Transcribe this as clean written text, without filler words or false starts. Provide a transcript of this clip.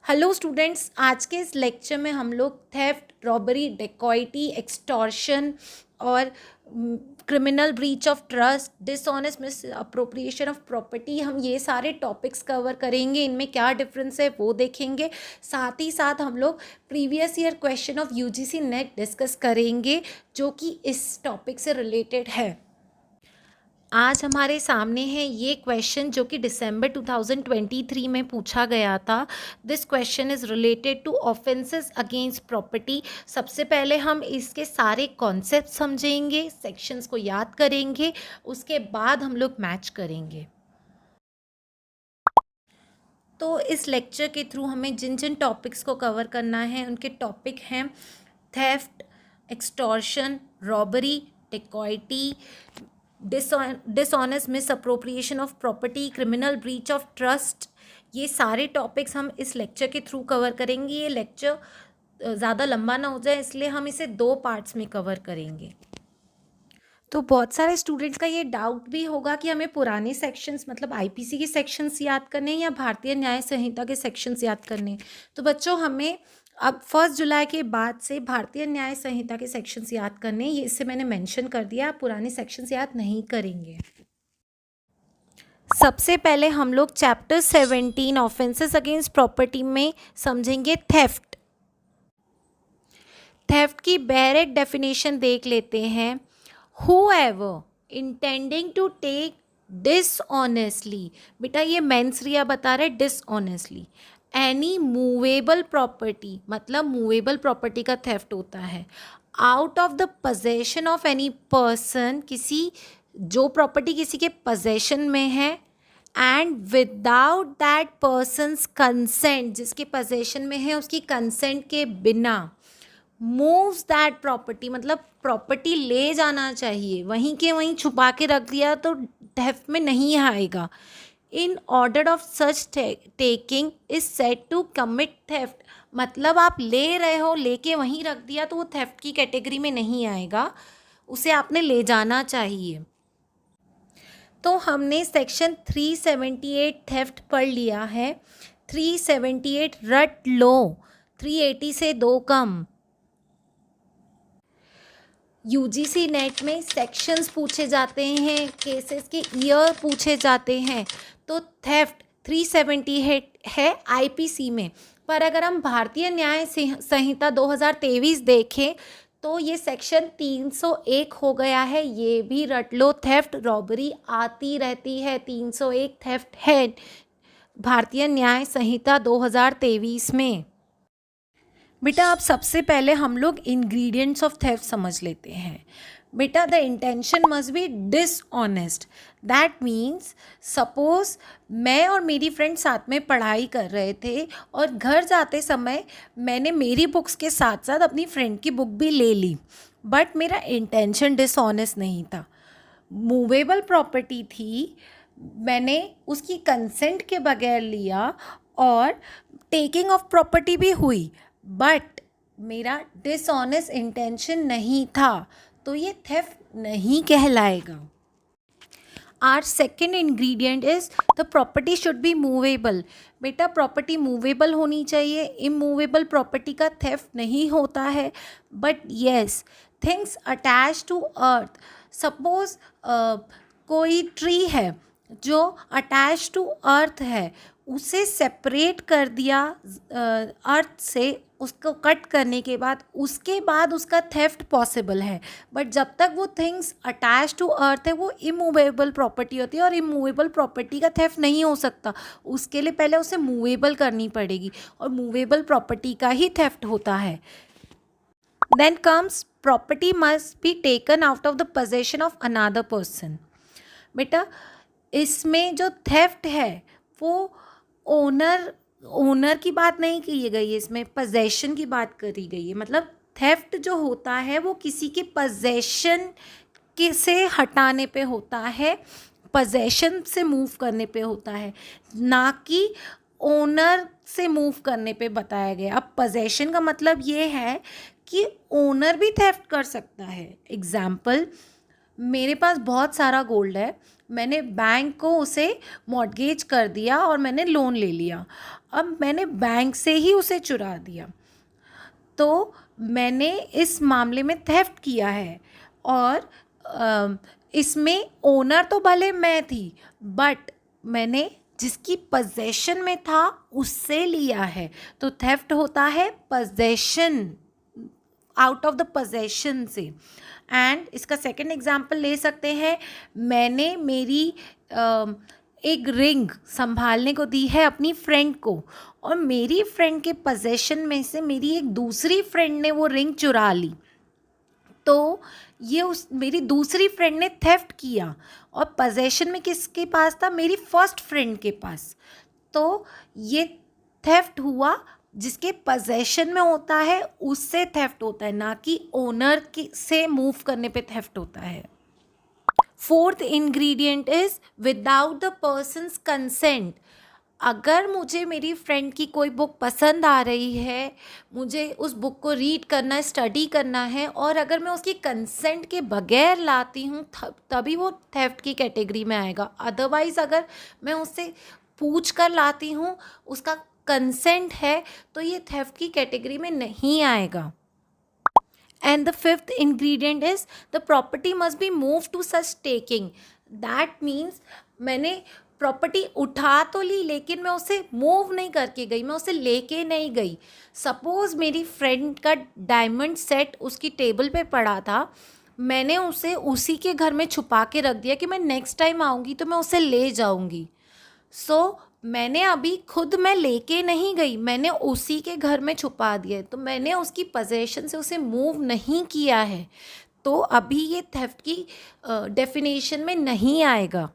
Hello students, आज के इस लेक्चर में हम लोग थेफ्ट, रॉबरी, डेकॉइटी, एक्सटॉर्शन और criminal breach of trust, dishonest miss appropriation of property, हम ये सारे टॉपिक्स कवर करेंगे। इनमें क्या डिफरेंस है वो देखेंगे। साथ ही साथ हम लोग previous year question of UGC net discuss करेंगे जो कि इस टॉपिक से रिलेटेड है। आज हमारे सामने है ये क्वेश्चन जो कि दिसंबर 2023 में पूछा गया था। This question is related to offences against property. सबसे पहले हम इसके सारे कॉन्सेप्ट समझेंगे, सेक्शंस को याद करेंगे, उसके बाद हम लोग मैच करेंगे। तो इस लेक्चर के थ्रू हमें जिन जिन टॉपिक्स को कवर करना है उनके टॉपिक हैं theft, extortion, robbery, dacoity, dishonest miss appropriation of property, criminal breach of trust. ये सारे टॉपिक्स हम इस लेक्चर के थ्रू कवर करेंगे। ये लेक्चर ज़्यादा लंबा ना हो जाए इसलिए हम इसे 2 पार्ट्स में कवर करेंगे। तो बहुत सारे स्टूडेंट्स का ये डाउट भी होगा कि हमें पुराने सेक्शंस मतलब आईपीसी के सेक्शंस याद करने हैं या भारतीय न्याय संहिता के सेक्शंस याद करने हैं। तो बच्चों, हमें अब 1 जुलाई के बाद से भारतीय न्याय संहिता के सेक्शंस याद करने हैं। ये इससे मैंने मेंशन कर दिया, आप पुराने सेक्शंस याद नहीं करेंगे। सबसे पहले हम लोग चैप्टर 17 ऑफेंसेस अगेंस्ट प्रॉपर्टी में समझेंगे थेफ्ट। थेफ्ट की डायरेक्ट डेफिनेशन देख लेते हैं। Whoever intending to take dishonestly, बेटा ये मेंस रिया बता रहे dishonestly, any movable property, मतलब मूवेबल प्रॉपर्टी का थेफ्ट होता है, out of the possession of any person, किसी जो प्रॉपर्टी किसी के possession में है, and without that persons consent, जिसके possession में है उसकी कंसेंट के बिना, मूव्स दैट प्रॉपर्टी, मतलब प्रॉपर्टी ले जाना चाहिए, वहीं के वहीं छुपा के रख दिया तो थेफ्ट में नहीं आएगा। In order of such taking is said to commit theft, मतलब आप ले रहे हो, लेके वहीं रख दिया तो वो थेफ्ट की कैटेगरी में नहीं आएगा, उसे आपने ले जाना चाहिए। तो हमने सेक्शन 378 थेफ्ट पढ़ लिया है। 378 रट लो, 380 से 2 कम। यूजीसी नेट में सेक्शंस पूछे जाते हैं, केसेस के ईयर पूछे जाते हैं। तो थेफ्ट 378 है आईपीसी में, पर अगर हम भारतीय न्याय संहिता 2023 देखें तो ये सेक्शन 301 हो गया है। ये भी रट लो, थेफ्ट रॉबरी आती रहती है। 301 थेफ्ट है भारतीय न्याय संहिता 2023 में। बेटा अब सबसे पहले हम लोग इंग्रेडिएंट्स ऑफ थेफ्ट समझ लेते हैं। बेटा the intention must be dishonest, that means suppose मैं और मेरी फ्रेंड साथ में पढ़ाई कर रहे थे और घर जाते समय मैंने मेरी बुक्स के साथ साथ अपनी फ्रेंड की बुक भी ले ली, बट मेरा इंटेंशन डिसऑनेस्ट नहीं था। मूवेबल प्रॉपर्टी थी, मैंने उसकी कंसेंट के बगैर लिया और टेकिंग ऑफ प्रॉपर्टी भी हुई, बट मेरा डिसऑनेस्ट इंटेंशन नहीं था, तो ये थेफ्ट नहीं कहलाएगा। Our second ingredient is the property should be movable. बेटा प्रॉपर्टी मूवेबल होनी चाहिए, इमूवेबल प्रॉपर्टी का थेफ्ट नहीं होता है। But yes, things attach to earth, suppose कोई ट्री है जो अटैच टू अर्थ है, उसे सेपरेट कर दिया अर्थ से, उसको कट करने के बाद उसके बाद उसका थेफ्ट पॉसिबल है। बट जब तक वो थिंग्स अटैच टू अर्थ है वो इमूवेबल प्रॉपर्टी होती है, और इमूवेबल प्रॉपर्टी का थेफ्ट नहीं हो सकता, उसके लिए पहले उसे मूवेबल करनी पड़ेगी, और मूवेबल प्रॉपर्टी का ही थेफ्ट होता है। Then comes property must be taken out of the possession of another person. बेटा इसमें जो थेफ्ट है वो ओनर की बात नहीं की गई है, इसमें पोजेशन की बात करी गई है। मतलब थेफ्ट जो होता है वो किसी के पोजेशन के से हटाने पे होता है, पोजेशन से मूव करने पे होता है, ना कि ओनर से मूव करने पे बताया गया। अब पोजेशन का मतलब ये है कि ओनर भी थेफ्ट कर सकता है। एग्जाम्पल, मेरे पास बहुत सारा गोल्ड है, मैंने बैंक को उसे मॉर्टगेज कर दिया और मैंने लोन ले लिया, अब मैंने बैंक से ही उसे चुरा दिया, तो मैंने इस मामले में थेफ्ट किया है। और इसमें ओनर तो भले मैं थी, बट मैंने जिसकी पोजेशन में था उससे लिया है, तो थेफ्ट होता है possession, out of the possession से। एंड इसका सेकंड एग्जांपल ले सकते हैं, मैंने मेरी एक रिंग संभालने को दी है अपनी फ्रेंड को, और मेरी फ्रेंड के पोजेशन में से मेरी एक दूसरी फ्रेंड ने वो रिंग चुरा ली, तो ये उस मेरी दूसरी फ्रेंड ने थेफ्ट किया, और पोजेशन में किसके पास था, मेरी फर्स्ट फ्रेंड के पास, तो ये थेफ्ट हुआ। जिसके पोजेशन में होता है उससे थेफ्ट होता है, ना कि ओनर की से मूव करने पे थेफ्ट होता है। Fourth ingredient is without the persons consent. अगर मुझे मेरी फ्रेंड की कोई बुक पसंद आ रही है, मुझे उस बुक को रीड करना, स्टडी करना है, और अगर मैं उसकी कंसेंट के बगैर लाती हूँ तभी वो थेफ्ट की कैटेगरी में आएगा। अदरवाइज़ अगर मैं उससे पूछ कर लाती हूँ, उसका कंसेंट है, तो ये थेफ्ट की कैटेगरी में नहीं आएगा। And the fifth ingredient is the property must be moved to such taking. That means मैंने प्रॉपर्टी उठा तो ली, लेकिन मैं उसे मूव नहीं करके गई, मैं उसे लेके नहीं गई। सपोज़ मेरी फ्रेंड का डायमंड सेट उसकी टेबल पे पड़ा था, मैंने उसे उसी के घर में छुपा के रख दिया कि मैं नेक्स्ट टाइम आऊँगी तो मैं उसे ले जाऊँगी। मैंने अभी खुद मैं लेके नहीं गई, मैंने उसी के घर में छुपा दिया है, तो मैंने उसकी पोजेशन से उसे मूव नहीं किया है, तो अभी ये थेफ्ट की डेफिनेशन में नहीं आएगा।